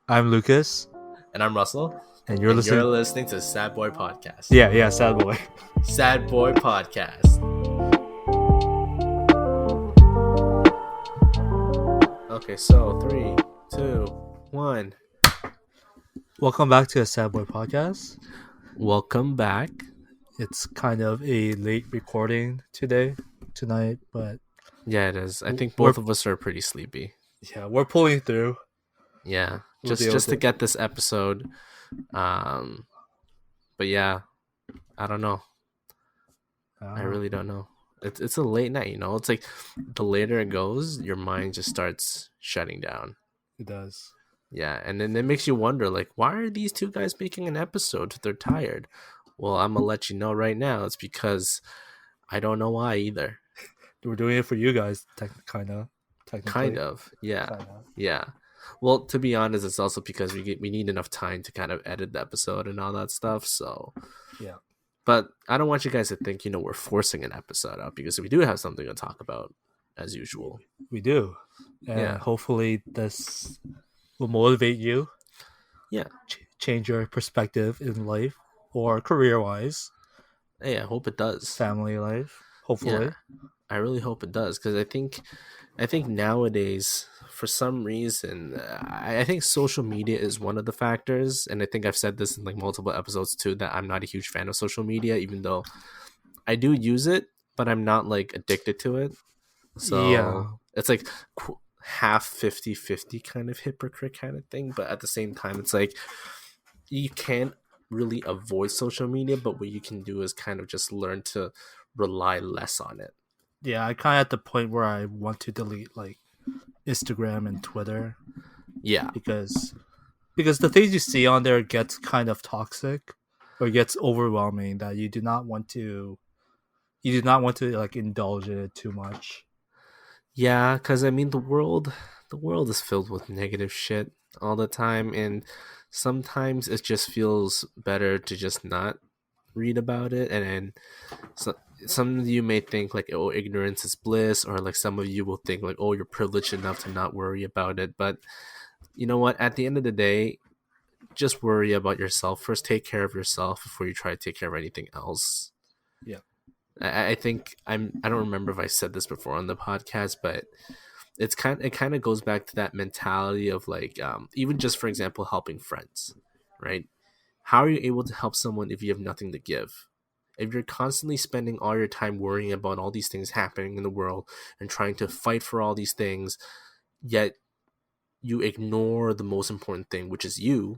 I'm Lucas, And I'm Russell. and you're And you're listening. listening to Sad Boy Podcast. Yeah, sad boy. Sad Boy Podcast. Okay, so 3, 2, 1. Welcome back to a sad boy podcast. Welcome back. It's kind of a late recording tonight, but Yeah, it is. I think We're- both of us are pretty sleepy. yeah, we're pulling through. Yeah, We'll deal just with to it. get this episode. But yeah, I don't know. I really don't know. It's a late night, you know. It's like the later it goes, your mind just starts shutting down. It does. Yeah, and then it makes you wonder, like, why are these two guys making an episode? They're tired. Well, I'm gonna let you know right now. It's because I don't know why either. We're doing it for you guys, technically. Kind of, yeah, Kinda. yeah. Well, to be honest, it's also because we need enough time to kind of edit the episode and all that stuff. So, Yeah. but I don't want you guys to think we're forcing an episode out, because we do have something to talk about as usual. We do. And Yeah. hopefully this will motivate you. Yeah. Change your perspective in life or career-wise, Hey, I hope it does. family life, hopefully. Yeah, I really hope it does, because I think nowadays, for some reason, I think social media is one of the factors, and I think I've said this in like multiple episodes too, that I'm not a huge fan of social media, even though I do use it, but I'm not like addicted to it. So Yeah. it's like half 50-50 kind of hypocrite kind of thing, but at the same time, it's like you can't really avoid social media, but what you can do is kind of just learn to rely less on it. Yeah, I kind of at the point where I want to delete like Instagram and Twitter Yeah, because the things you see on there gets kind of toxic or gets overwhelming that you do not want to like indulge in it too much. yeah, because I mean the world is filled with negative shit all the time, and sometimes it just feels better to just not read about it. And then some of you may think like, oh, ignorance is bliss, or like some of you will think like, oh, you're privileged enough to not worry about it. But you know what, at the end of the day, just worry about yourself first. Take care of yourself before you try to take care of anything else. Yeah. I think I don't remember if I said this before on the podcast, but it kind of goes back to that mentality of like, even just for example, helping friends, right? How are you able to help someone if you have nothing to give? If you're constantly spending all your time worrying about all these things happening in the world and trying to fight for all these things, yet you ignore the most important thing, which is you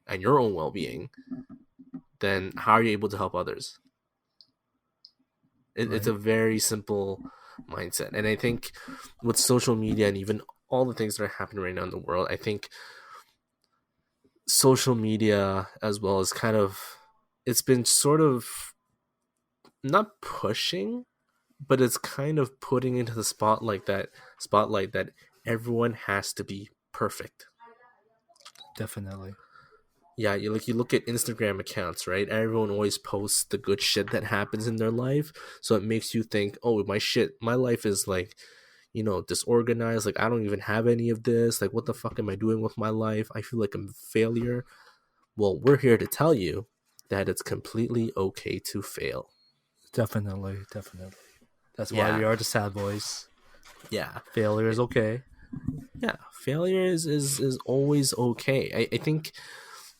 and your own well-being, then how are you able to help others? It's a very simple mindset. And I think with social media and even all the things that are happening right now in the world, I think social media as well as kind of, it's been sort of not pushing, but it's kind of putting into the spotlight that everyone has to be perfect. Definitely. Yeah, you look at Instagram accounts, right? Everyone always posts the good shit that happens in their life, so it makes you think, oh, my life is like, disorganized. Like I don't even have any of this. Like what the fuck am I doing with my life? I feel like I'm a failure. Well, we're here to tell you that it's completely okay to fail. Definitely. That's why Yeah. we are the sad boys. Yeah. Failure is okay. Yeah, failure is always okay. I think,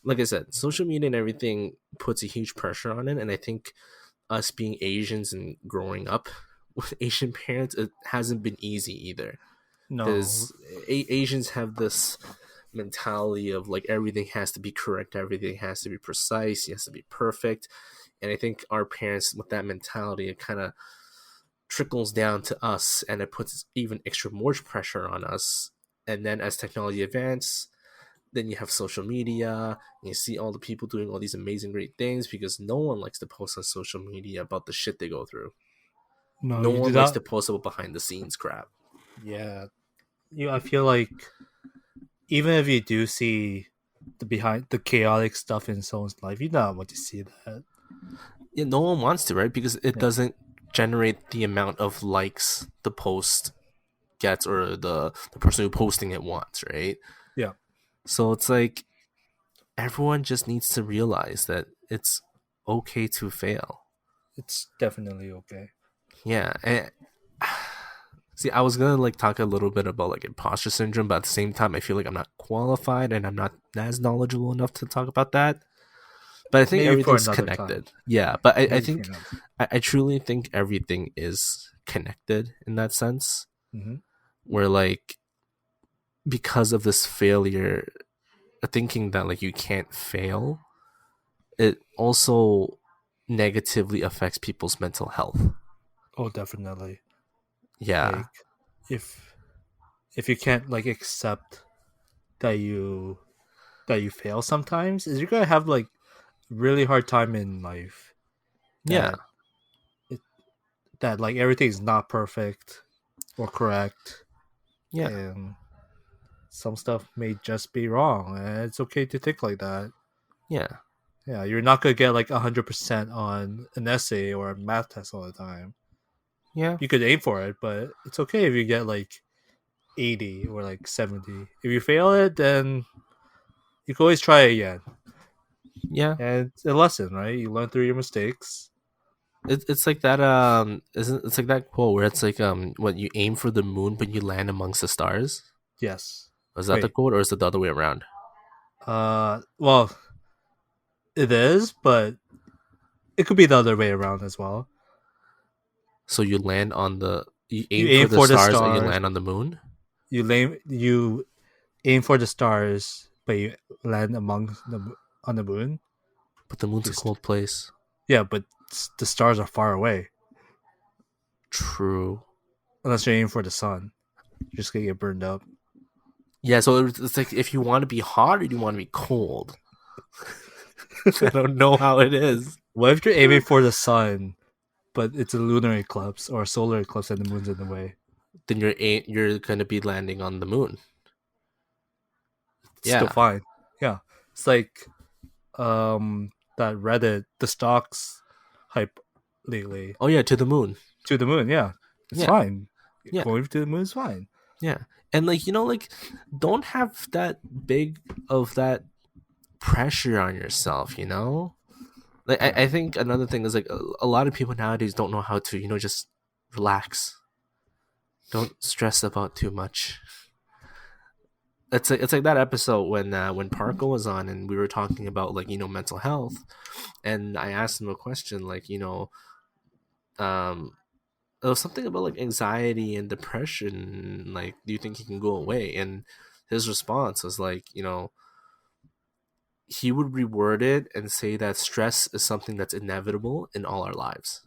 like I said, social media and everything puts a huge pressure on it, and I think us being Asians and growing up with Asian parents, it hasn't been easy either. No. Because Asians have this mentality of like everything has to be correct, everything has to be precise, it has to be perfect, and I think our parents with that mentality, it kind of trickles down to us, and it puts even extra more pressure on us. And then as technology advances, then you have social media, and you see all the people doing all these amazing great things, because no one likes to post on social media about the shit they go through. No you do one likes not. to post about behind the scenes crap. Yeah. I feel like even if you do see the chaotic stuff in someone's life, you don't want to see that. Yeah, no one wants to, right? Because it doesn't generate the amount of likes the post gets, or the person who posting it wants, right? Yeah. So it's like everyone just needs to realize that it's okay to fail. It's definitely okay. Yeah. And see, I was gonna like talk a little bit about like imposter syndrome, but at the same time, I feel like I'm not qualified and I'm not as knowledgeable enough to talk about that. But I think Maybe for everything's another time. connected. Yeah, but I Maybe for think another. I truly think everything is connected in that sense. Mm-hmm. Where like because of this failure, thinking that like you can't fail, it also negatively affects people's mental health. Oh, definitely. Yeah. Like if if you can't like accept that you fail sometimes, is you're gonna have like really hard time in life Yeah. that it, that like everything's not perfect or correct, Yeah. and some stuff may just be wrong, and it's okay to think like that. Yeah. Yeah, you're not gonna get like 100% on an essay or a math test all the time. Yeah. You could aim for it, but it's okay if you get like 80 or like 70. If you fail it, then you can always try again. Yeah. And it's a lesson, right? You learn through your mistakes. It's like that isn't it's like that quote where it's like what you aim for the moon but you land amongst the stars? Yes. Was that the Wait. quote or is it the other way around? Well, it is, but it could be the other way around as well. So you You aim for aim the for the stars and you stars. land on the moon? You aim for the stars, but you land among the on the moon. But the moon's a Just cold place. yeah, but the stars are far away. True. Unless you aim for the sun, you're just gonna get burned up. Yeah, so it's like if you want to be hot or you want to be cold. I don't know how it is. What if you're aiming for the sun, but it's a lunar eclipse or a solar eclipse and the moon's in the way? Then you're gonna be landing on the moon. It's still Yeah. fine. Yeah, it's like that Reddit the stocks hype lately Oh yeah, to the moon. to the moon. Yeah, it's Yeah. fine. Yeah. Going to the moon is fine. Yeah. And like like don't have that big of that pressure on yourself, you know? Like Yeah, I think another thing is like a lot of people nowadays don't know how to, just relax. Don't stress about too much. It's like that episode when Parker was on and we were talking about like, mental health, and I asked him a question like, um it was something about like anxiety and depression, like do you think he can go away? And his response was like, he would reword it and say that stress is something that's inevitable in all our lives.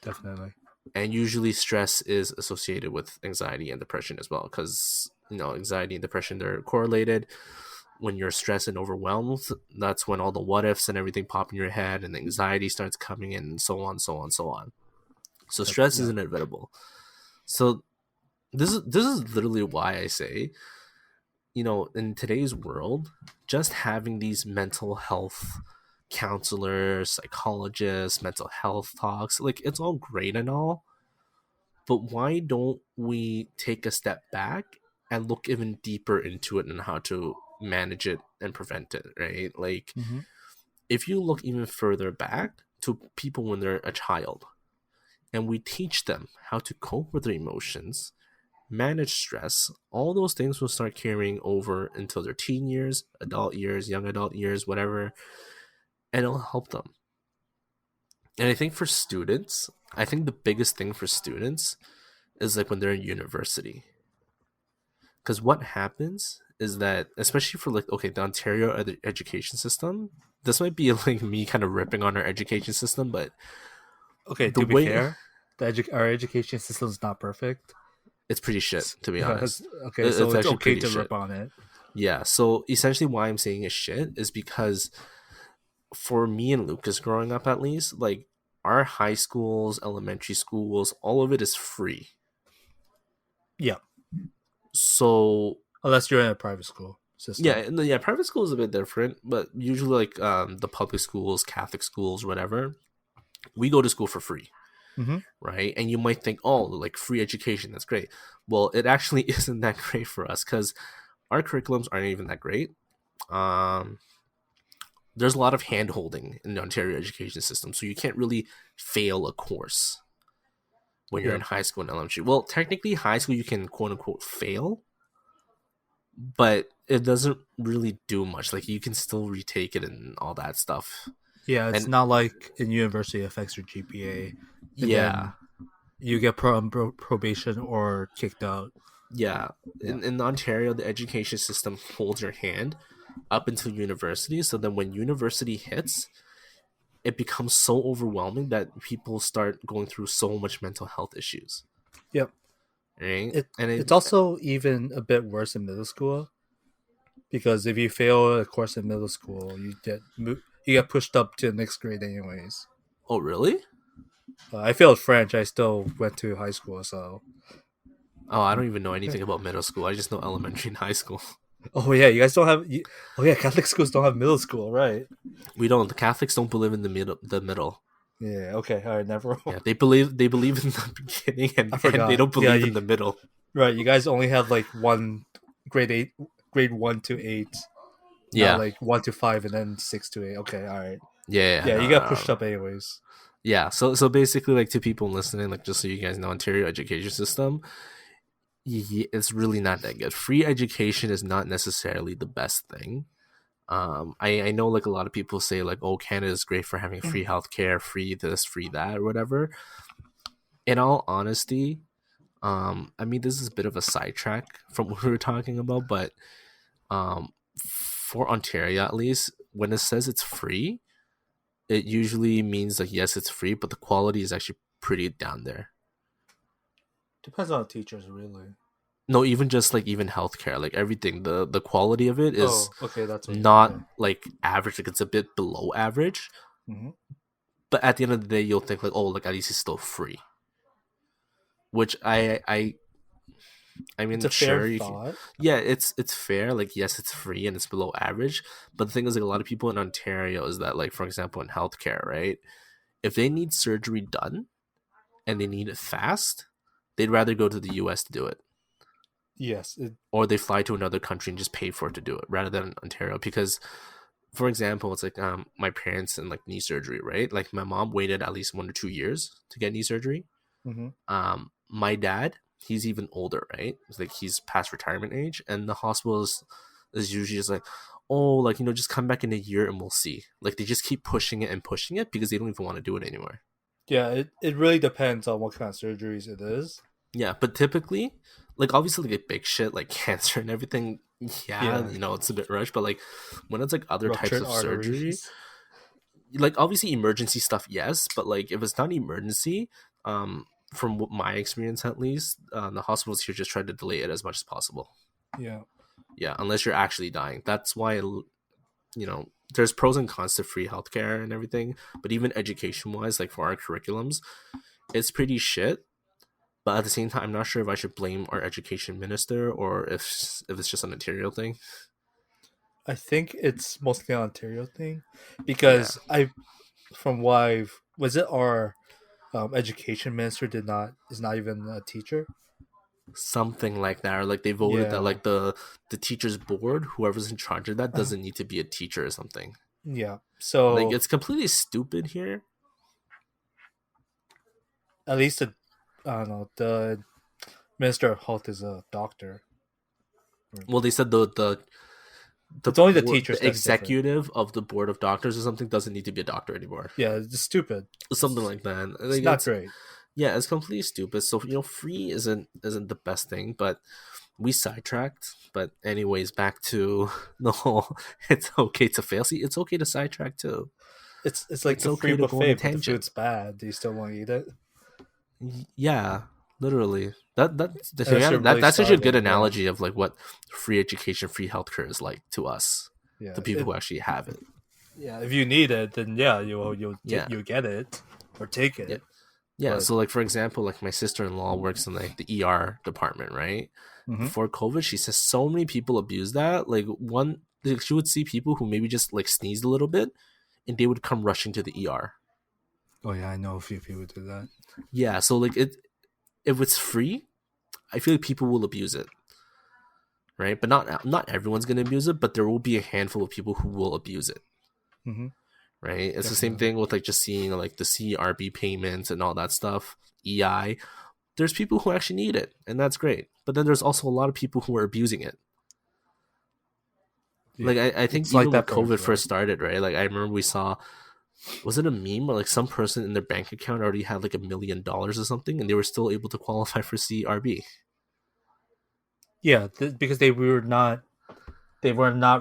definitely. And usually stress is associated with anxiety and depression as well, because anxiety and depression, they're correlated. When you're stressed and overwhelmed, that's when all the what ifs and everything pop in your head and anxiety starts coming in, and so on, so on, so on. So stress is Yeah, inevitable. So this is literally why I say, in today's world, just having these mental health counselors, psychologists, mental health talks, like it's all great and all, but why don't we take a step back and look even deeper into it and how to manage it and prevent it, right? Like mm-hmm. if you look even further back to people when they're a child and we teach them how to cope with their emotions, manage stress, all those things will start carrying over until their teen years, adult years, young adult years, whatever, and it'll help them. And I think for students, I think the biggest thing for students is like when they're in university. Because what happens is that, especially for like, okay, the Ontario education system, this might be like me kind of ripping on our education system, but Okay, the to be way fair, our education system is not perfect. it's pretty shit, to be Yeah, honest. okay, so It's it's actually okay pretty to shit. rip on it. Yeah. So essentially, why I'm saying it's shit is because for me and Lucas growing up, at least, like our high schools, elementary schools, all of it is free. Yeah, So unless you're in a private school yeah, system. yeah, private school is a bit different, but usually like the public schools, Catholic schools, whatever, we go to school for free, Mm-hmm. right? And you might think, oh, like free education, that's great. Well, it actually isn't that great for us because our curriculums aren't even that great. Um, there's a lot of hand holding in the Ontario education system, so you can't really fail a course when you're in Yep. high school and elementary. Well, technically, high school you can quote unquote fail, but it doesn't really do much. Like you can still retake it and all that stuff. Yeah, it's And not like in university it affects your GPA, and yeah, then you get probation or kicked out. yeah. Yeah. In Ontario, the education system holds your hand up until university. So then when university hits, it becomes so overwhelming that people start going through so much mental health issues. Yep. Right. It And it's also even a bit worse in middle school because if you fail a course in middle school, you get pushed up to the next grade anyways. oh, really? I failed French. I still went to high school, so. Oh, I don't even know anything about middle school. I just know elementary and high school. Oh yeah, you guys don't have. Oh yeah, Catholic schools don't have middle school, right? We don't. The Catholics don't believe in the middle. The middle. Yeah. Okay. All right. Never. Yeah, they believe in the beginning I and they forgot. don't Yeah. believe in the middle. Right. You guys only have like one grade eight, grade 1 to 8, not Yeah, like 1 to 5, and then 6 to 8. Okay. All right. yeah, Yeah. no, You no, got pushed no. up anyways. Yeah. So basically, like to people listening, like just so you guys know, Ontario education system, it's really not that good. Free education is not necessarily the best thing. I know like a lot of people say like, oh, Canada is great for having free healthcare, free this, free that, or whatever. In all honesty, I mean this is a bit of a sidetrack from what we were talking about, but for Ontario at least, when it says it's free, it usually means like yes, it's free, but the quality is actually pretty down there. Depends on the teachers, really. No, even just like even healthcare, like everything, the quality of it is Oh, okay. That's what. not Okay. like average. Like it's a bit below average, Mm-hmm. but at the end of the day, you'll think like, oh, like at least it's still free. Which I It's mean, a fair sure you can. thought. Yeah, it's fair. Like yes, it's free and it's below average. But the thing is, like a lot of people in Ontario is that, like for example, in healthcare, right? If they need surgery done and they need it fast, they'd rather go to the U.S. to do it, Yes. or they fly to another country and just pay for it to do it rather than Ontario. Because, for example, it's like my parents and like knee surgery, right? Like my mom waited at least 1 or 2 years to get knee surgery. Mm-hmm. My dad, he's even older, right? It's like he's past retirement age, and the hospital is usually just like, oh, like just come back in a year and we'll see. Like they just keep pushing it and pushing it because they don't even want to do it anymore. Yeah. It really depends on what kind of surgeries it is. Yeah, but typically, like obviously like big shit like cancer and everything, yeah, Yeah. it's a bit rushed, but like when it's like other types Ruptured of surgery, arteries. like obviously emergency stuff, yes, but like if it's not emergency, from what my experience at least, the hospitals here just try to delay it as much as possible. Yeah. Yeah, unless you're actually dying. That's why there's pros and cons to free healthcare and everything, but even education wise, like for our curriculums, it's pretty shit. But at the same time, I'm not sure if I should blame our education minister or if it's just an Ontario thing. I think it's mostly an Ontario thing Yeah, because from what was it our education minister is not even a teacher. something like that, or like they voted that Yeah. like the teachers board, whoever's in charge of that, doesn't need to be a teacher or something. Yeah. Like So it's completely stupid here. at least I don't know, the minister of health is a doctor. Well, they said the It's only the board, teachers the that's different. executive of the board of doctors or something doesn't need to be a doctor anymore. Yeah, it's stupid. Something like that. It's Like not it's great. yeah, it's completely stupid. So free isn't the best thing, but we sidetracked. But anyways, back to the whole. It's okay to fail. See, it's okay to sidetrack too. It's like It's the free okay to go on a buffet, but the tangent. food's bad. Do you still want to eat it? Yeah, literally. Unless Yeah, you're really that's actually a good starving. Yeah. analogy of like what free education, free healthcare is like to us, Yeah. the people who actually have it. Yeah. If you need it, then yeah, Yeah, you'll get it or take yeah, it. yeah. But So like for example, like my sister-in-law works in like the ER department, right? mhm. Before COVID, she says so many people abuse that. Like she would see people who maybe just like sneezed a little bit, and they would come rushing to the ER. Oh yeah, I know a few people do that. Yeah, so like if it's free, I feel like people will abuse it. right? But not everyone's going to abuse it, but there will be a handful of people who will abuse it, Mm-hmm. right? It's the same Definitely. thing with like just seeing like the CRB payments and all that stuff, EI. There's people who actually need it, and that's great. But then there's also a lot of people who are abusing it. Yeah, Like I think it's like even when that for COVID everywhere. first started, right? Like I remember we saw, was it a meme or like some person in their bank account already had like $1 million or something, and they were still able to qualify for CRB. Yeah, because they were not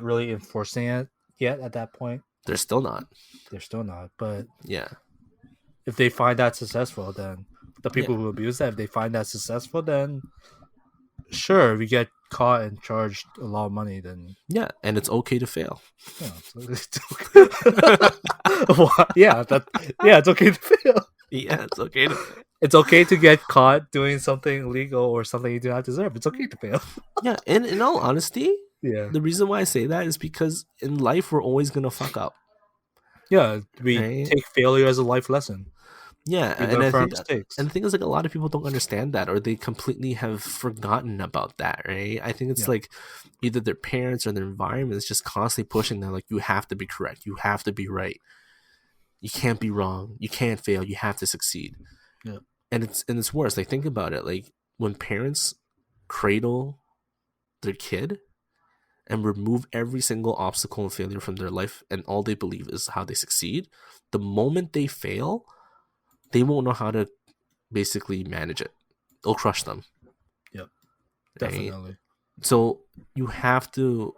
really enforcing it yet at that point. They're still not. They're still not. But Yeah, if they find that successful, then the yeah, people who abuse that, if they find that successful, then sure, we get caught and charged a lot of money. Then yeah, and it's okay to fail. it's okay. Yeah, it's okay to fail. Yeah, it's okay to fail. It's okay to get caught doing something illegal or something you do not deserve. It's okay to fail. Yeah, and in all honesty, Yeah, the reason why I say that is because in life we're always gonna fuck up, yeah. We right? take failure as a life lesson. Yeah, We and learn I from our think, and mistakes. the thing is, like, a lot of people don't understand that, or they completely have forgotten about that, right? I think it's Yeah, like either their parents or their environment is just constantly pushing them, like, you have to be correct, you have to be right, you can't be wrong, you can't fail, you have to succeed. yeah, And it's worse. Like, think about it. Like, when parents cradle their kid and remove every single obstacle and failure from their life, and all they believe is how they succeed, the moment they fail, they won't know how to basically manage it. It'll crush them, yeah. right? Definitely. So you have to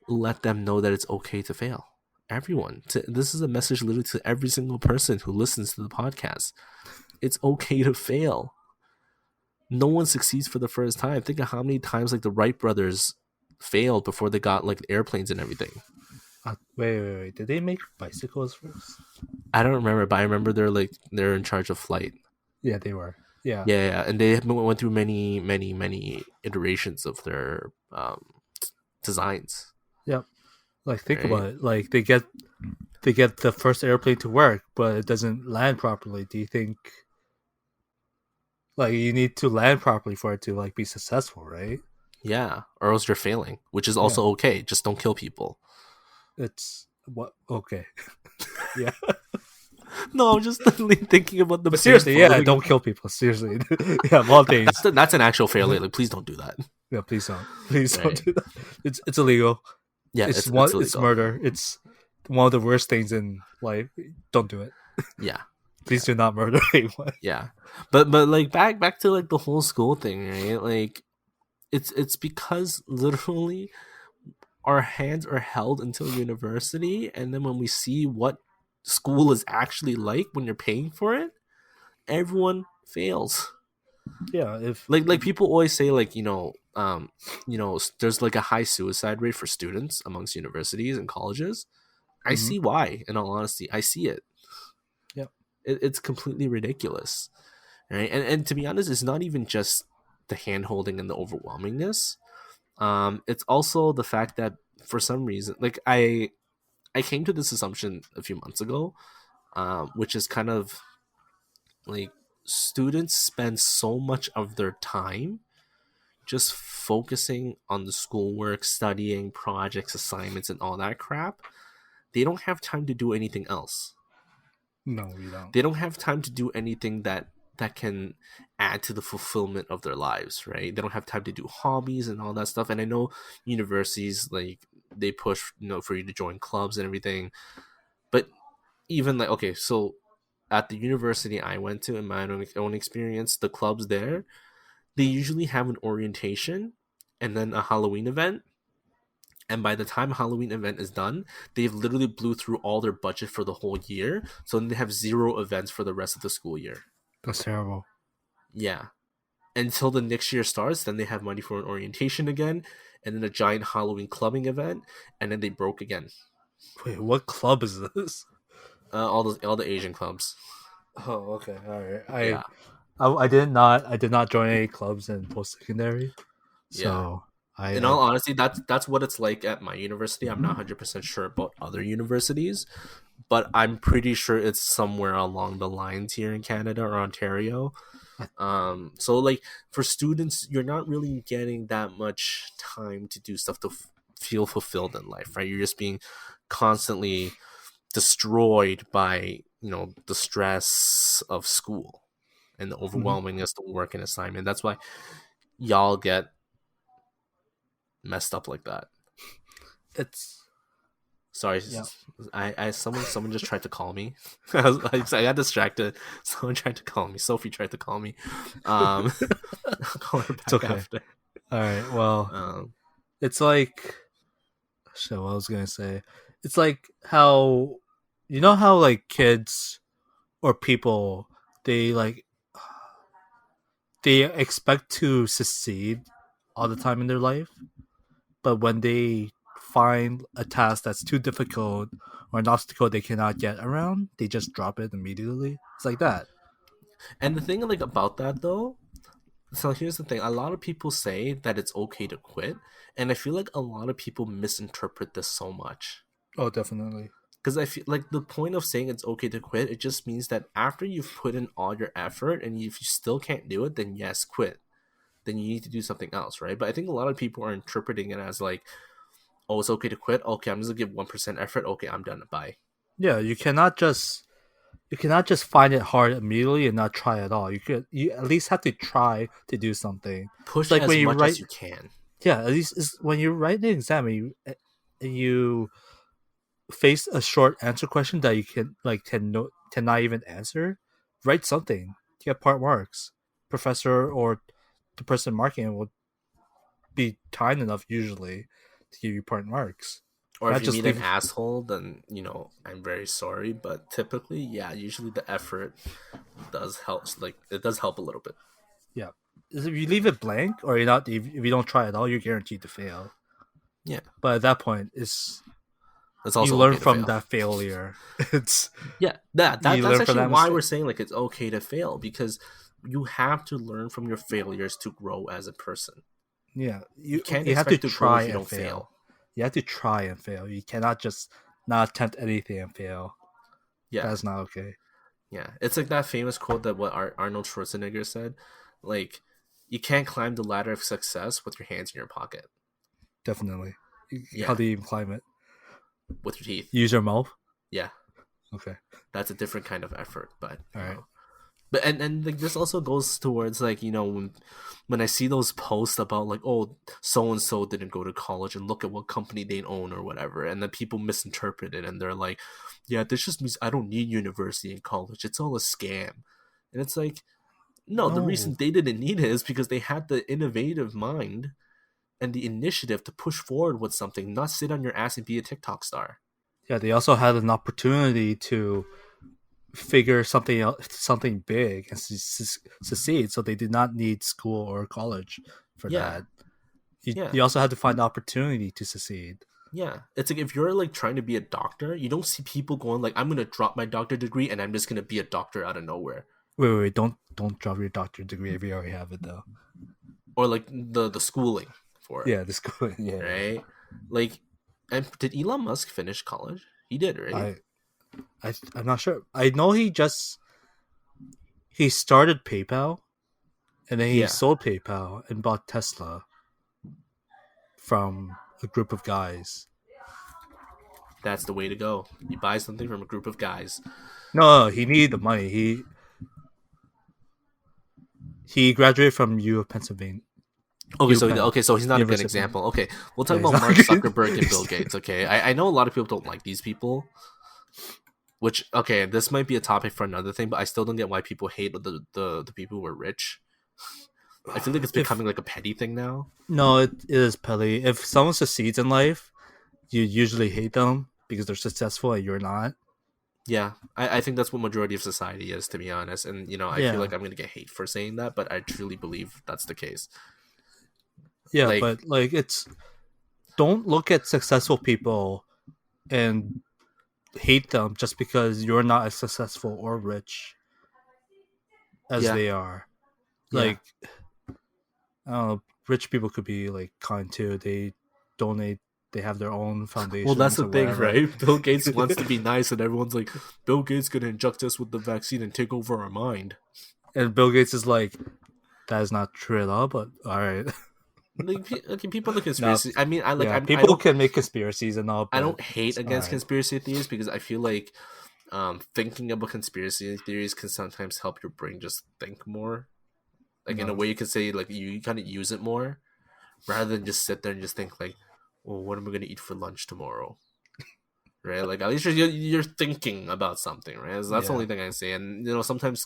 let them know that it's okay to fail. Everyone. This is a message literally to every single person who listens to the podcast. It's okay to fail. No one succeeds for the first time. Think of how many times like the Wright brothers failed before they got like airplanes and everything. Wait. Did they make bicycles first? I don't remember, but I remember they're in charge of flight. Yeah, they were. Yeah. Yeah, yeah, and they went through many, many, many iterations of their designs, Yep. Like think right? about it. Like they get the first airplane to work, but it doesn't land properly. Do you think like you need to land properly for it to like be successful, right? Yeah, or else you're failing, which is Yeah. also okay. Just don't kill people. It's what okay. Yeah. No, I'm just literally thinking about the But bare seriously, yeah, following. don't kill people. Seriously. Yeah, of all things. That's an actual failure. Like, please don't do that. Yeah, please don't. Please don't Right? do that. It's illegal. Yeah, it's It's illegal. murder. It's one of the worst things in life. Don't do it. Yeah, Please do not murder anyone. yeah. But like back to like the whole school thing, right? Like it's because literally our hands are held until university, and then when we see what school is actually like when you're paying for it, everyone fails. Yeah, if Like people always say, like, there's like a high suicide rate for students amongst universities and colleges. I mhm. see why. In all honesty, I see it. Yeah. It's completely ridiculous, right? And to be honest, it's not even just the hand holding and the overwhelmingness. It's also the fact that for some reason, like I came to this assumption a few months ago, which is kind of like students spend so much of their time just focusing on the schoolwork, studying, projects, assignments, and all that crap. They don't have time to do anything else. No, we don't. They don't have time to do anything that can add to the fulfillment of their lives, right? They don't have time to do hobbies and all that stuff. And I know universities, like, they push, for you to join clubs and everything, but even like, okay, so at the university I went to, in my own experience, the clubs there, they usually have an orientation and then a Halloween event. And by the time a Halloween event is done, they've literally blew through all their budget for the whole year. So then they have zero events for the rest of the school year. That's terrible. Yeah. Until the next year starts, then they have money for an orientation again, and then a giant Halloween clubbing event, and then they broke again. Wait, what club is this? All the Asian clubs. Oh, okay, all right. Yeah. I did not join any clubs in post secondary, Yeah. so In all honesty, that's what it's like at my university. I'm not 100% sure about other universities, but I'm pretty sure it's somewhere along the lines here in Canada or Ontario. So like for students, you're not really getting that much time to do stuff to feel fulfilled in life, right? You're just being constantly destroyed by the stress of school and the Mhm. overwhelmingness of work and assignment. That's why y'all get messed up like that. It's Sorry, yeah. someone just tried to call me. I got distracted. Someone tried to call me. Sophie tried to call me. Um, I'll call her It's back okay. after. All right. Well, Um, it's like shit. What I was gonna say. It's like how how like kids or people they like they expect to succeed all the time in their life, but when they find a task that's too difficult or an obstacle they cannot get around, they just drop it immediately. It's like that. and the thing like about that though, so here's the thing: a lot of people say that it's okay to quit, and I feel like a lot of people misinterpret this so much. Oh, definitely. Because I feel like the point of saying it's okay to quit, it just means that after you've put in all your effort, and if you still can't do it, then yes, quit. Then you need to do something else, right? But I think a lot of people are interpreting it as like, oh, it's okay to quit. Okay, I'm just gonna give 1% effort. Okay, I'm done. Bye. Yeah, you cannot just find it hard immediately and not try at all. You at least have to try to do something. It's Push like as when you much as write you can. yeah, at least it's when you write an exam and you face a short answer question that you cannot even answer, write something. Get part marks. Professor or the person marking it will be kind enough usually to give you part marks. Or if Not you just meet an leave. asshole, then I'm very sorry. But typically, yeah, usually the effort does help. Like it does help a little bit. Yeah. If you leave it blank or you're not if you don't try at all, you're guaranteed to fail. Yeah, But at that point, it's it's you also learn okay to from fail. that failure. It's Yeah, that you that's learn from actually that why we're mistake. saying like it's okay to fail because you have to learn from your failures to grow as a person. Yeah, You you can't you have to expect to grow try if you and don't fail. fail. You have to try and fail. You cannot just not attempt anything and fail. Yeah, That's not okay. yeah. It's like that famous quote that what Arnold Schwarzenegger said, like, you can't climb the ladder of success with your hands in your pocket. Definitely. How Yeah, do you even climb it? with your teeth. Use your mouth. Yeah, Okay. that's a different kind of effort, but All right. But and like this also goes towards like when I see those posts about like, oh, so and so didn't go to college and look at what company they own or whatever, and then people misinterpret it and they're like, yeah, this just means I don't need university and college, it's all a scam. And it's like, no, the No. reason they didn't need it is because they had the innovative mind and the initiative to push forward with something, not sit on your ass and be a TikTok star. Yeah, they also had an opportunity to figure something out, something big, and succeed. So they did not need school or college for Yeah, that. You, yeah. you also had to find the opportunity to succeed. Yeah, it's like if you're like trying to be a doctor, you don't see people going like, "I'm gonna drop my doctor degree and I'm just gonna be a doctor out of nowhere," Wait. Don't drop your doctorate degree if you already have it though. or like the schooling for it, Yeah, this cool. Yeah. right? Like, and did Elon Musk finish college? He did, right? I'm not sure. I know he started PayPal and then he Yeah, sold PayPal and bought Tesla from a group of guys. that's the way to go. You buy something from a group of guys. No, he needed the money. He graduated from U of Pennsylvania. Okay, U so Penn, so he's not a good University of Penn. example. Okay, we'll talk Yeah, he's about not Mark good. Zuckerberg and Bill Gates. Okay, I know a lot of people don't like these people, which okay, this might be a topic for another thing, but I still don't get why people hate the people who are rich. I feel like it's if becoming like a petty thing now. no, it is petty. If someone succeeds in life, you usually hate them because they're successful and you're not. Yeah, I think that's what majority of society is, to be honest. And I feel Yeah, like I'm gonna get hate for saying that, but I truly believe that's the case. yeah, Like, but like it's don't look at successful people and hate them just because you're not as successful or rich as yeah, they are. yeah. Like, I don't know, rich people could be like kind too. They donate. They have their own Well, that's foundations the or thing, whatever. right? Bill Gates wants to be nice, and everyone's like, Bill Gates gonna inject us with the vaccine and take over our mind. And Bill Gates is like, that is not true at all. But all right, Like, okay, people in the now conspiracy. I mean, I like. yeah, I people don't. can make conspiracies and all, I but don't hate all against right, conspiracy theories because I feel like thinking about conspiracy theories can sometimes help your brain just think more. Like in a no, way, you could say like you kind of use it more rather than just sit there and just think like, well, what am I gonna eat for lunch tomorrow? Right? Like at least you're thinking about something, right? So that's the yeah, only thing I say. And sometimes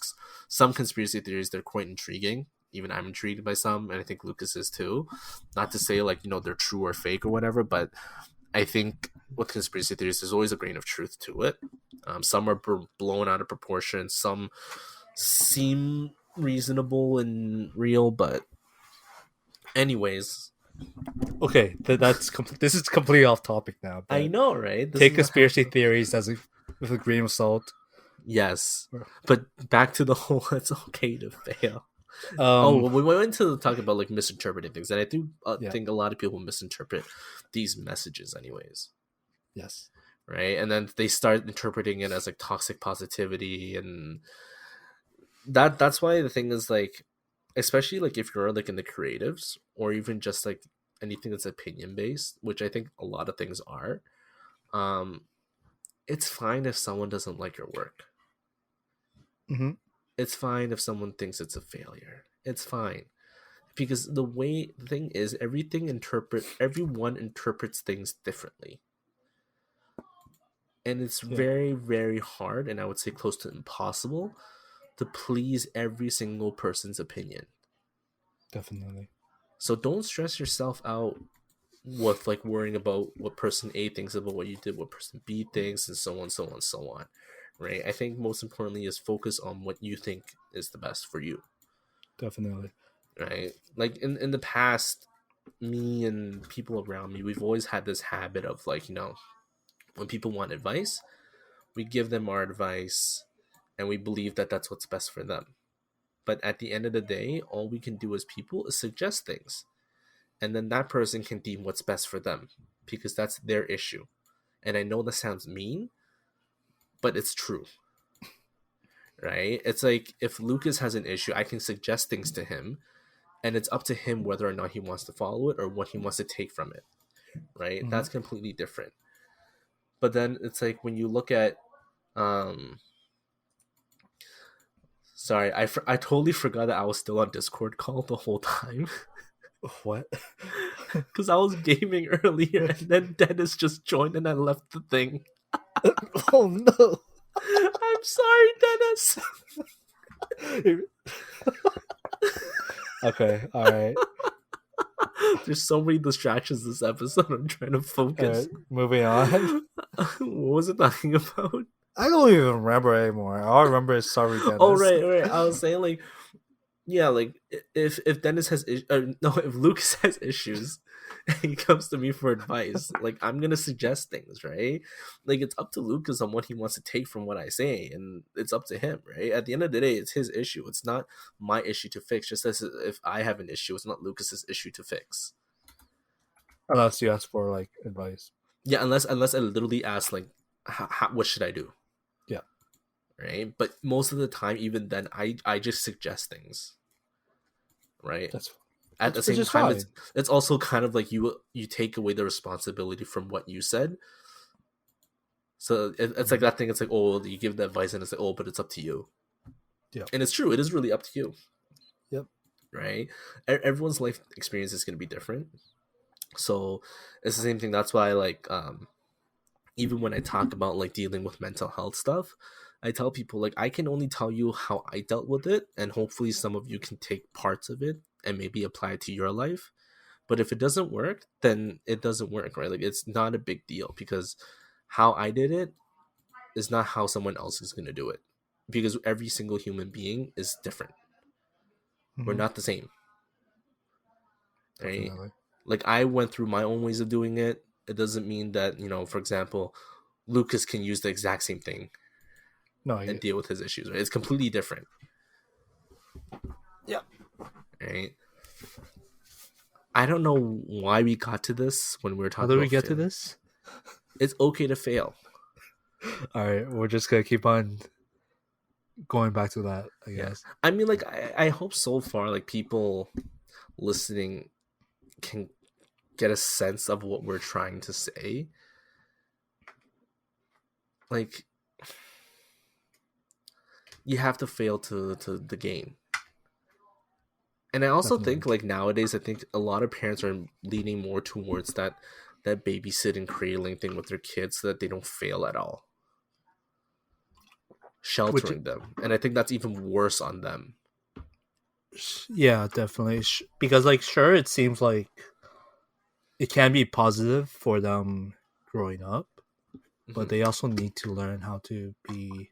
some conspiracy theories they're quite intriguing. Even I'm intrigued by some, and I think Lucas is too. Not to say like they're true or fake or whatever, but I think with conspiracy theories, there's always a grain of truth to it. Some are blown out of proportion. Some seem reasonable and real, but anyways, okay, this is completely off topic now, I but know, right? This take is what conspiracy happens. theories with a grain of salt. Yes, but back to the whole it's okay to fail. Oh, Um, well, we went to talk about like misinterpreting things, and I do yeah, think a lot of people misinterpret these messages, anyways, yes, right? And then they start interpreting it as like toxic positivity, and that's why the thing is like, especially like if you're like in the creatives or even just like anything that's opinion based, which I think a lot of things are. Um, it's fine if someone doesn't like your work. mm-hmm. It's fine if someone thinks it's a failure. It's fine because the thing is everyone interprets things differently, and it's Yeah, very very hard, and I would say close to impossible to please every single person's opinion. definitely. So don't stress yourself out with like worrying about what person A thinks about what you did, what person B thinks, and so on, so on, so on. Right? I think most importantly is focus on what you think is the best for you. Definitely. Right? Like in the past, me and people around me, we've always had this habit of like, when people want advice, we give them our advice and we believe that that's what's best for them. But at the end of the day, all we can do as people is suggest things. And then that person can deem what's best for them because that's their issue. And I know that sounds mean, but it's true, right? It's like if Lucas has an issue, I can suggest things to him, and it's up to him whether or not he wants to follow it or what he wants to take from it, right? Mm-hmm. That's completely different. But then it's like when you look at, um, sorry, I totally forgot that I was still on Discord call the whole time What? because I was gaming earlier, and then Dennis just joined and I left the thing. Oh no. I'm sorry, Dennis. Okay, all right. There's so many distractions this episode. I'm trying to All focus. right, moving on. What was it talking about? I don't even remember anymore. All I remember is sorry, Oh Dennis. right, right. I was saying like, yeah, like if Dennis has no, if Lucas has issues, and he comes to me for advice, like I'm gonna suggest things, right? Like it's up to Lucas on what he wants to take from what I say, and it's up to him, right? At the end of the day, it's his issue. It's not my issue to fix. Just as if I have an issue, it's not Lucas's issue to fix. Unless you ask for like advice. Yeah, unless I literally ask like, what should I do, Yeah, right? But most of the time, even then, I just suggest things, right? that's At the which same is time, fine. it's also kind of like you take away the responsibility from what you said. So it's like Mhm. that thing. It's like, oh, you give the advice, and it's like, oh, but it's up to you. Yeah. And it's true. It is really up to you, Yep. right? Everyone's life experience is going to be different. So it's the same thing. That's why, like, even when I talk about like dealing with mental health stuff, I tell people like I can only tell you how I dealt with it, and hopefully some of you can take parts of it and maybe apply it to your life. But if it doesn't work, then it doesn't work, right? Like it's not a big deal because how I did it is not how someone else is going to do it because every single human being is different. We're Mm-hmm. not the same, right? Definitely. Like I went through my own ways of doing it. It doesn't mean that, for example, Lucas can use the exact same thing No, and deal with his issues, right? It's completely different, yeah. right? I don't know why we got to this when we were How talking did we about get to failing. this? It's okay to fail. All right, we're just gonna keep on. going back to that, I Yeah, guess. I mean, like I hope so far, like people listening can get a sense of what we're trying to say. Like you have to fail to the game. And I also Definitely. think like nowadays, I think a lot of parents are leaning more towards that babysitting cradling thing with their kids so that they don't fail at all, Which, sheltering them. And I think that's even worse on them. yeah, definitely. Because, like, sure, it seems like it can be positive for them growing up, but Hmm. they also need to learn how to be,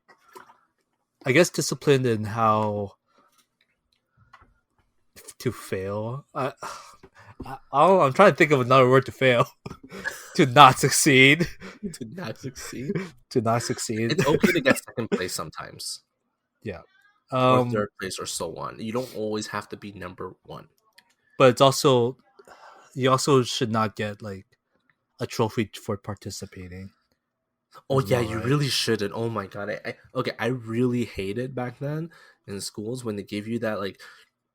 I guess, disciplined in how to fail. I'm trying to think of another word to fail. To not succeed. To not succeed. To not succeed. It's okay to get second place sometimes, Yeah. or Um, third place, or so on. You don't always have to be number one. but it's also, you also should not get like a trophy for participating Oh as yeah, well, you right? really shouldn't. Oh my god, okay. I really hated back then in schools when they give you that like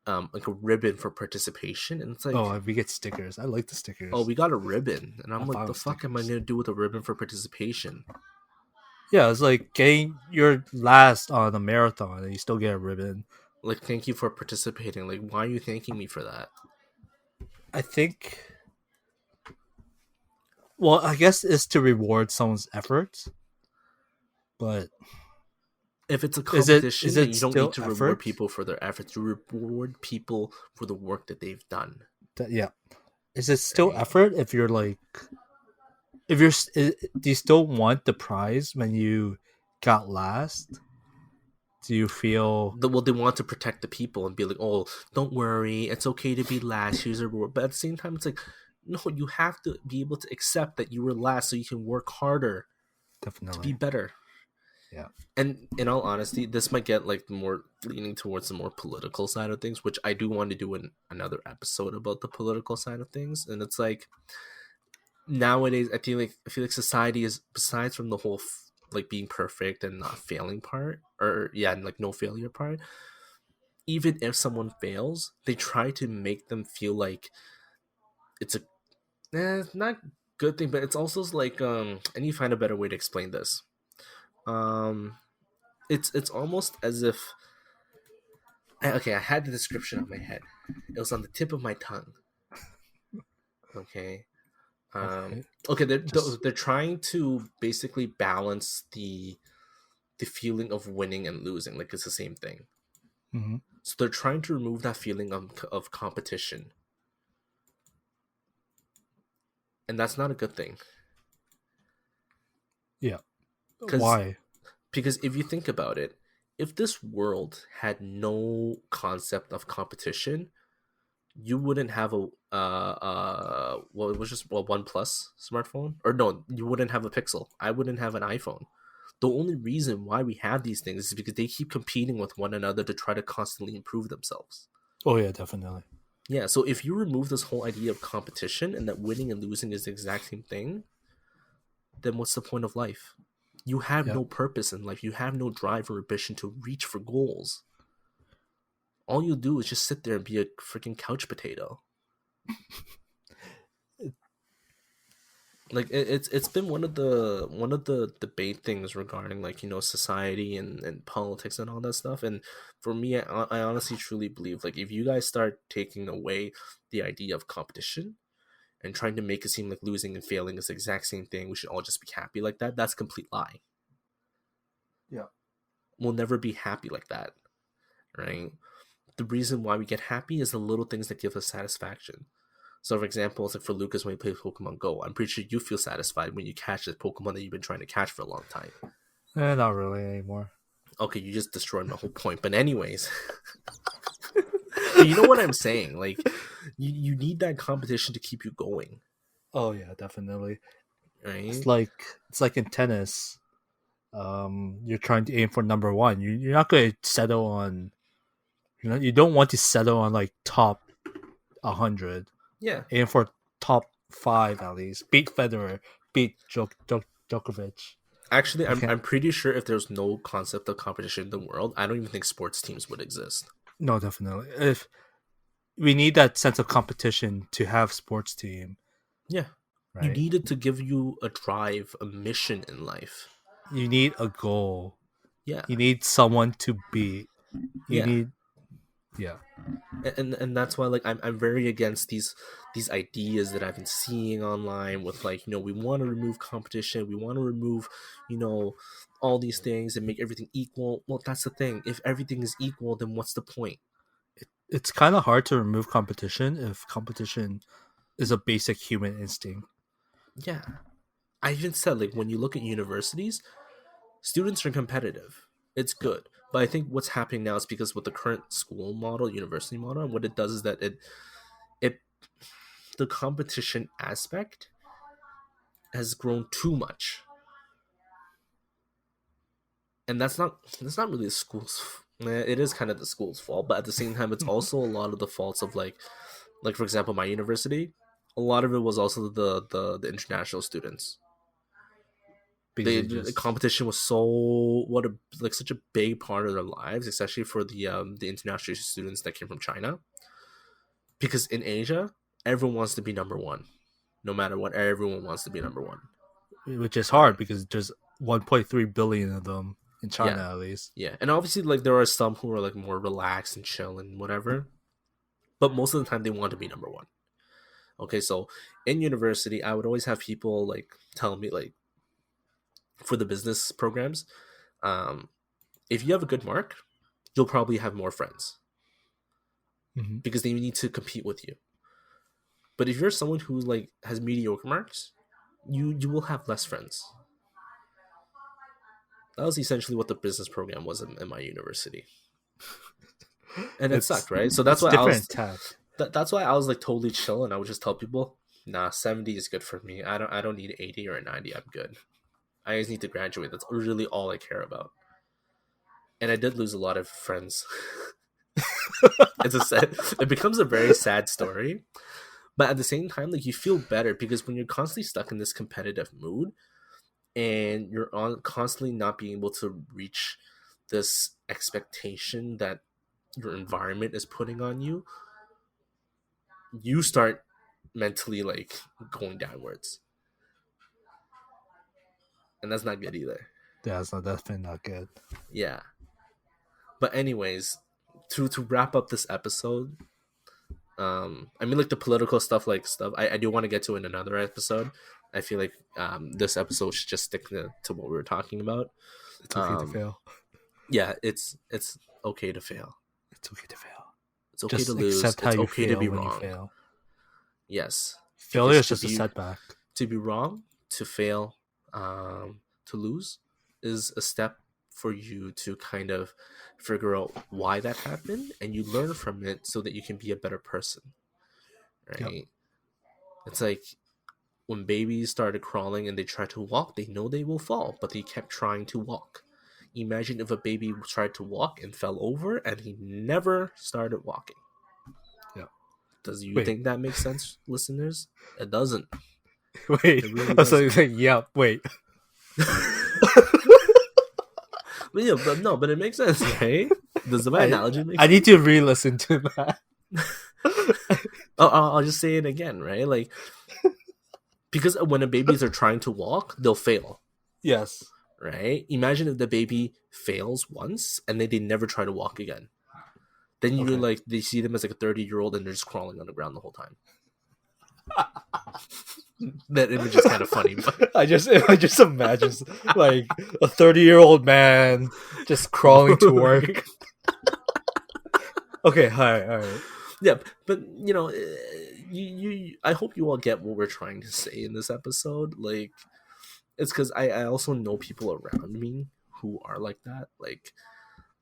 a ribbon for participation, and it's like, Oh, we get stickers. I like the oh, stickers. we got a ribbon, and I I'm like, found the fuck am I stickers. gonna do with a ribbon for participation? Yeah, it's like getting your last on a marathon and you still get a ribbon. Like, thank you for participating. Like, why are you thanking me for that? I think, well, I guess it's to reward someone's efforts, but If it's a is competition, then it you don't need still to reward effort? people for their efforts. You reward people for the work that they've done, Yeah. Is it still right? effort if you're like, if you're do you still want the prize when you got last? Do you feel, Well, they want to protect the people and be like, "Oh, don't worry, it's okay to be last. Here's a reward." But at the same time, it's like, no, you have to be able to accept that you were last, so you can work harder to be definitely? better. Yeah. And in all honesty, this might get like more leaning towards the more political side of things, which I do want to do in another episode about the political side of things. And it's like nowadays, I feel like society is, besides from the whole like being perfect and not failing part, or yeah, and like no failure part, even if someone fails, they try to make them feel like it's a not good thing, but it's also like I need to find a better way to explain this. Um, it's almost as if okay, I had the description on my head. It was on the tip of my tongue. Okay. Okay. Okay, Just they're trying to basically balance the feeling of winning and losing, like it's the same thing. mhm. So they're trying to remove that feeling of competition, and that's not a good thing. Yeah. Because Why? because if you think about it, if this world had no concept of competition, you wouldn't have a well, it was just a One Plus smartphone, or no, you wouldn't have a Pixel. I wouldn't have an iPhone. The only reason why we have these things is because they keep competing with one another to try to constantly improve themselves. Oh yeah, definitely. Yeah, so if you remove this whole idea of competition and that winning and losing is the exact same thing, then what's the point of life? You have Yeah. no purpose in life. You have no drive or ambition to reach for goals. All you do is just sit there and be a freaking couch potato. Like it's been one of the debate things regarding like society and politics and all that stuff. And for me, I honestly truly believe like if you guys start taking away the idea of competition and trying to make it seem like losing and failing is the exact same thing, we should all just be happy like that. That's a complete lie. Yeah. We'll never be happy like that, right? The reason why we get happy is the little things that give us satisfaction. So, for example, it's like for Lucas when he plays Pokemon Go, I'm pretty sure you feel satisfied when you catch this Pokemon that you've been trying to catch for a long time. Not really anymore. Okay, you just destroyed my whole point. But anyways, but you know what I'm saying? Like, you need that competition to keep you going, Oh yeah, definitely. It's right? like it's like in tennis. You're trying to aim for number one. You're not going to settle on, you don't want to settle on like top 100. Yeah, Aim for top 5 at least. Beat Federer. Beat Djokovic. Actually, You I'm can't. I'm pretty sure if there's no concept of competition in the world, I don't even think sports teams would exist. No, definitely. If we need that sense of competition to have sports team, Yeah. You right? need it to give you a drive, a mission in life. You need a goal. Yeah. You need someone to beat. You Yeah. need, yeah. And that's why like I'm very against these ideas that I've been seeing online with like, we want to remove competition, we want to remove, you know, all these things and make everything equal. Well, that's the thing. If everything is equal, then what's the point? It's kind of hard to remove competition if competition is a basic human instinct. Yeah. I even said like when you look at universities, students are competitive. It's Yeah. good. But I think what's happening now is because with the current school model, university model, and what it does is that it the competition aspect has grown too much. And that's not really the school's it is kind of the school's fault, but at the same time it's also a lot of the faults of like for example my university, a lot of it was also the international students. Because They they the just competition was so what a like such a big part of their lives, especially for the international students that came from China, because in Asia everyone wants to be number one. No matter what, everyone wants to be number one. which is hard um because there's 1.3 billion of them in yeah, China at least. yeah, and obviously like there are some who are like more relaxed and chill and whatever, but most of the time they want to be number one. Okay, so in university, I would always have people like tell me like for the business programs, um, if you have a good mark, you'll probably have more friends Hmm. because they need to compete with you. But if you're someone who like has mediocre marks, you will have less friends. That was essentially what the business program was in my university, and it It's sucked, right? So that's it's why I different was tact. that's why I was like totally chill, and I would just tell people, nah, 70 is good for me. I don't need 80 or a 90. I'm good. I just need to graduate. That's really all I care about. And I did lose a lot of friends. It's a sad, it becomes a very sad story, but at the same time, like you feel better because when you're constantly stuck in this competitive mood and you're on constantly not being able to reach this expectation that your environment is putting on you, you start mentally like going downwards, and that's not good either. Yeah, it's not definitely not good. Yeah, but anyways, to wrap up this episode, I mean like the political stuff, like stuff I do want to get to in another episode. I feel like this episode should just stick to what we were talking about. It's okay to um fail. yeah, it's okay to fail. It's okay to fail. It's okay to Just lose. accept how It's you okay to feel be when you wrong. fail. Yes, Failure because is just a setback. to be wrong, to fail, to lose is a step for you to kind of figure out why that happened and you learn from it so that you can be a better person, Yep. right? It's like when babies started crawling and they tried to walk, they know they will fall, but they kept trying to walk. Imagine if a baby tried to walk and fell over and he never started walking. Yep. Does you Wait. think that makes sense, listeners? It doesn't. Wait. It really I was doesn't. like, yeah. Wait. But yeah, but no, but it makes sense, right? Does my I analogy make I need sense? to re-listen to that. I'll just say it again, right? Like because when the babies are trying to walk, they'll fail, Yes. right? Imagine if the baby fails once and then they never try to walk again. Then you're Okay. like they see them as like a 30-year-old and they're just crawling on the ground the whole time. That image is kind of funny, but I just imagine like a 30-year-old man just crawling to work. Okay, all right. yeah, but I hope you all get what we're trying to say in this episode. Like, it's because I also know people around me who are like that. Like,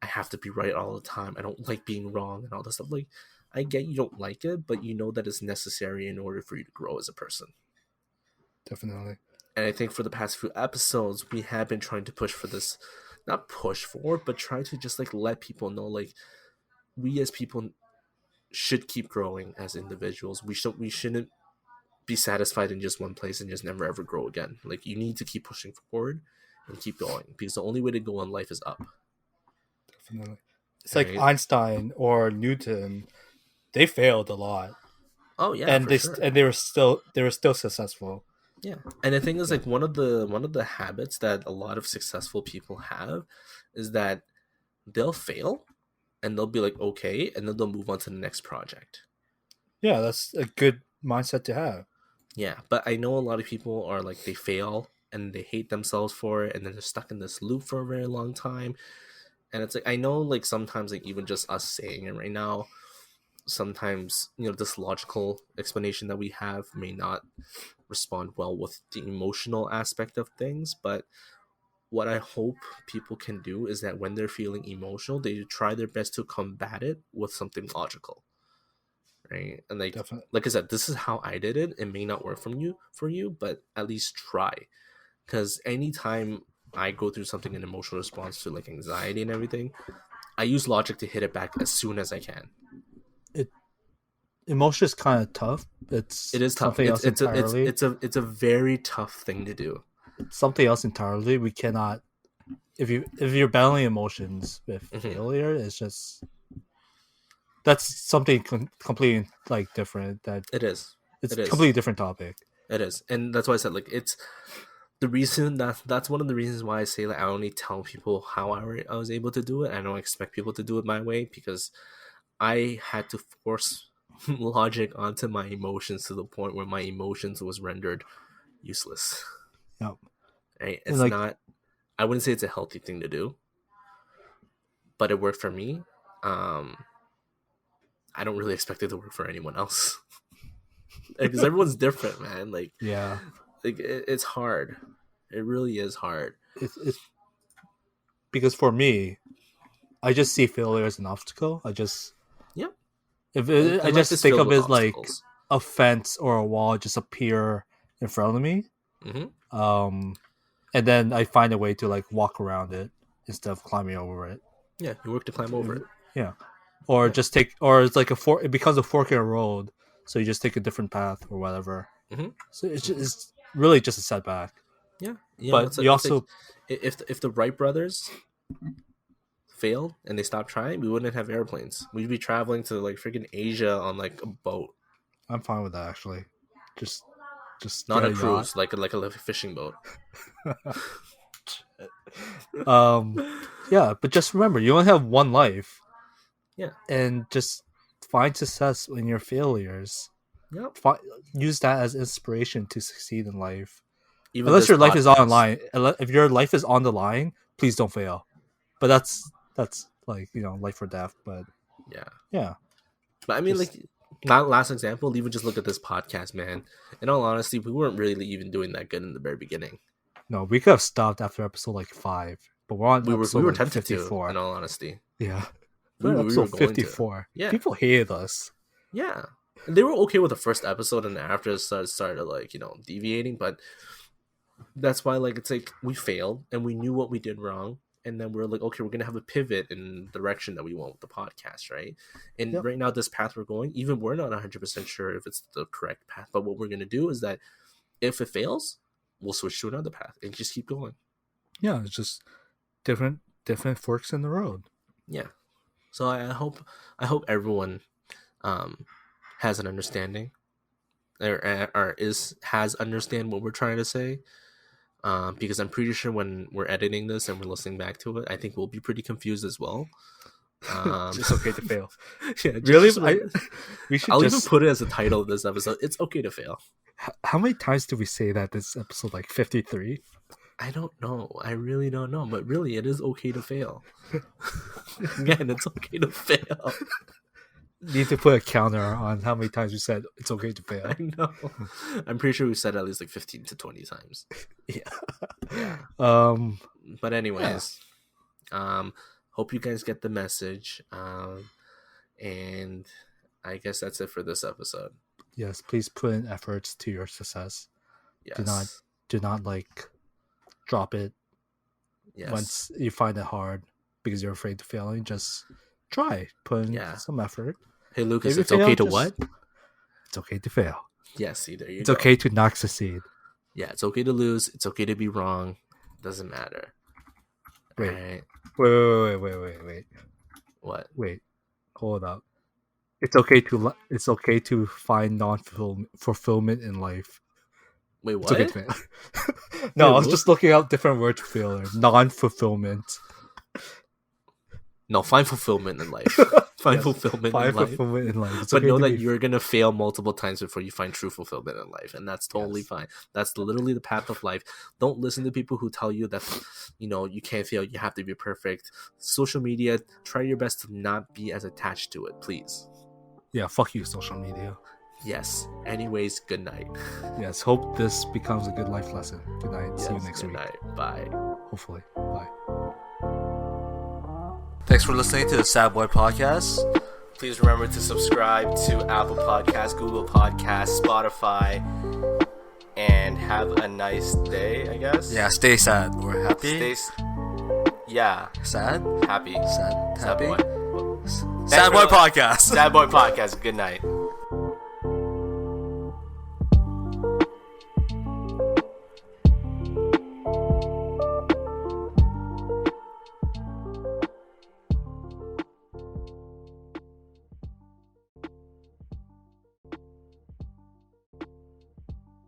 I have to be right all the time. I don't like being wrong and all that stuff. Like, I get you don't like it, but you know that it's necessary in order for you to grow as a person. Definitely. And I think for the past few episodes, we have been trying to push for this, not push for, but try to just like let people know, like, we as people should keep growing as individuals. We shouldn't be satisfied in just one place and just never ever grow again. Like you need to keep pushing forward and keep going, because the only way to go in life is up. Definitely. It's like Right? Einstein or Newton. They failed a lot, Oh yeah, and for sure. they were still successful. Yeah, and the thing is, Yeah. like, one of the habits that a lot of successful people have is that they'll fail and they'll be like, okay, and then they'll move on to the next project. Yeah, that's a good mindset to have. Yeah, but I know a lot of people are like, they fail and they hate themselves for it, and then they're stuck in this loop for a very long time. And it's like, I know, like, sometimes, like, even just us saying it right now, sometimes, this logical explanation that we have may not respond well with the emotional aspect of things. But what I hope people can do is that when they're feeling emotional, they try their best to combat it with something logical, right? And Definitely. like I said, this is how I did it. It may not work for you, but at least try. Because anytime I go through something, an emotional response to like anxiety and everything, I use logic to hit it back as soon as I can. It Emotion is kind of tough. It It's is tough. something It's else it's a it's entirely. it's a it's a very tough thing to do. Something else entirely. We cannot. If you're battling emotions with Hmm. failure, it's just that's something completely like different. That It is. it's It a is. completely different topic. It is, and that's why I said, like, it's the reason that's one of the reasons why I say, like, I only tell people how I was able to do it. I don't expect people to do it my way, because I had to force logic onto my emotions to the point where my emotions was rendered useless. Yeah, Right? and It's like not. I wouldn't say it's a healthy thing to do, but it worked for me. Um, I don't really expect it to work for anyone else, because everyone's different, man. yeah, It's hard. It really is hard. it's because for me, I just see failure as an obstacle. Yeah, I and life just is think filled of with it like obstacles. a fence or a wall just appear in front of me, Hmm. um, and then I find a way to like walk around it instead of climbing over it. Yeah, you work to climb over it. Yeah, or Yeah. just take, or it's like a fork. It becomes a fork in a road, so you just take a different path or whatever. Hmm. So Hmm. it's really just a setback. Yeah, But you it's like, also if the Wright brothers failed and they stopped trying, we wouldn't have airplanes. We'd be traveling to like freaking Asia on like a boat, I'm fine with that actually. Just not get a a yacht. cruise, like a fishing boat. um, yeah, but just remember, you only have one life, Yeah. and just find success in your failures. Yep. Fi- Use that as inspiration to succeed in life. Even Unless this your life is on podcast. line, if your life is on the line, please don't fail. But that's like life or death. But Yeah. yeah, But I mean, just like, not last example, even just look at this podcast, man. In all honesty, we weren't really even doing that good in the very beginning. no, we could have stopped after episode like 5, but we're on We episode were like tempted fifty to, four. in all honesty. Yeah, We we're were, on we were episode going fifty to. four. Yeah. People hated us. Yeah. And they were okay with the first episode, and after it started like, deviating, but that's why, like, it's like we failed and we knew what we did wrong, and then we're like, okay, we're gonna have a pivot in the direction that we want with the podcast, right? And Yep. right now, this path we're going, even we're not 100% sure if it's the correct path, but what we're gonna do is that if it fails, we'll switch to another path and just keep going. Yeah, it's just different forks in the road. Yeah. So I hope everyone um has an understanding, or is has understand what we're trying to say. Because I'm pretty sure when we're editing this and we're listening back to it, I think we'll be pretty confused as well. Um, Just okay to fail. yeah, Really, just remember, we should I'll even just. put it as a title of this episode. It's okay to fail. How many times did we say that this episode like 53? I don't know. I really don't know, but really, it is okay to fail. Again, it's okay to fail. Need to put a counter on how many times we said it's okay to I fail. know. I'm pretty sure we've said at least like 15 to 20 times. Yeah. Yeah. Um. But Yeah. anyways, hope you guys get the message. And I guess that's it for this episode. Yes. Please put in efforts to your success. Do not Yes. do not like drop it Yes. once you find it hard because you're afraid of failing. Just try. Put in Yeah. some effort. Hey, Lucas, If you it's okay fail, to just what? it's okay to fail. Yes, see, there you It's go. okay to not succeed. Yeah, it's okay to lose. It's okay to be wrong. Doesn't matter. Wait. Alright. Wait. What? Wait. Hold up. It's okay to find non-fulfillment in life. Wait, It's okay what? to No, Wait, I was what? just looking up different words for failure. Non-fulfillment. No, find fulfillment in life. Find Yes, fulfillment find in life. fulfillment in life. It's But okay know to that be you're gonna fail multiple times before you find true fulfillment in life, and that's totally Yes. fine. That's literally the path of life. Don't listen to people who tell you that you can't fail. You have to be perfect. Social media. Try your best to not be as attached to it, please. Yeah, fuck you, social media. Yes. Anyways, good night. Yes, hope this becomes a good life lesson. Good night. Yes, See you next good week. night. Bye. Hopefully. Bye. Thanks for listening to the Sad Boy Podcast. Please remember to subscribe to Apple Podcasts, Google Podcasts, Spotify, and have a nice day, I guess. Yeah, stay sad or happy. Yeah. Sad? Happy. Sad? Sad Happy? boy. Sad Boy Podcast. Sad Boy Podcast. Good night.